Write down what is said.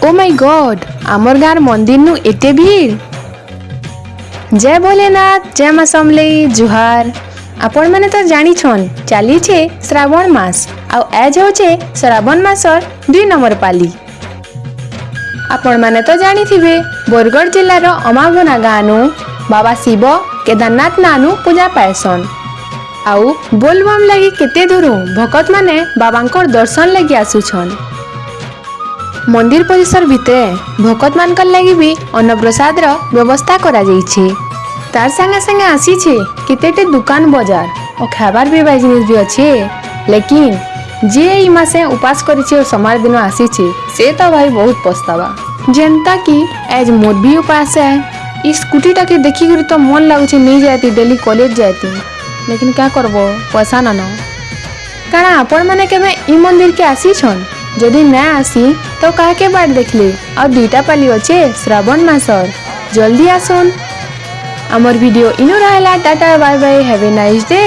Oh my God आमर गाँव मंदिर नु एते भीड़। जय भोलेनाथ जय माँ समलेई जुहार। आपण माने तो जानी छन चली छे श्रावण मास आउ आज होचे श्रावण मासर 2 नंबर पाली। आपण माने तो जानी थिबे बरगढ़ जिल्ला रो अमागोना गानु बाबा शिव केदारनाथ नानु पूजा पाएसन। आउ बोलबम लगी केते दूर भगत माने बाबांकर दर्शन लगी आसुछन। मंदिर परिसर भितरे भगत मानकर लगी भी अन्नप्रसाद रो व्यवस्था करा जाइछे। तार संगे संगे आसी छे केतेटे दुकान बाजार और खाबार पीबार जिनिस भी अच्छे। लेकिन जे ई मासे उपास करिछे और समार दिन आसी छे से तो भाई बहुत पछतावा। जनता की आज मोर भी उपास है। इस स्कूटी टा के देखी कर तो मन लागुछे नहीं जाती डेली कॉलेज जाती, लेकिन क्या करबो पैसा ना न। काना आपण माने केबे ई मंदिर के आसी छन? जदि ना आसी तो काहे के बाट देखले और 2टा पाली अच्छे श्रावण मासर जल्दी आसन। आमर वीडियो इनो रहला। Tata bye bye have a nice day.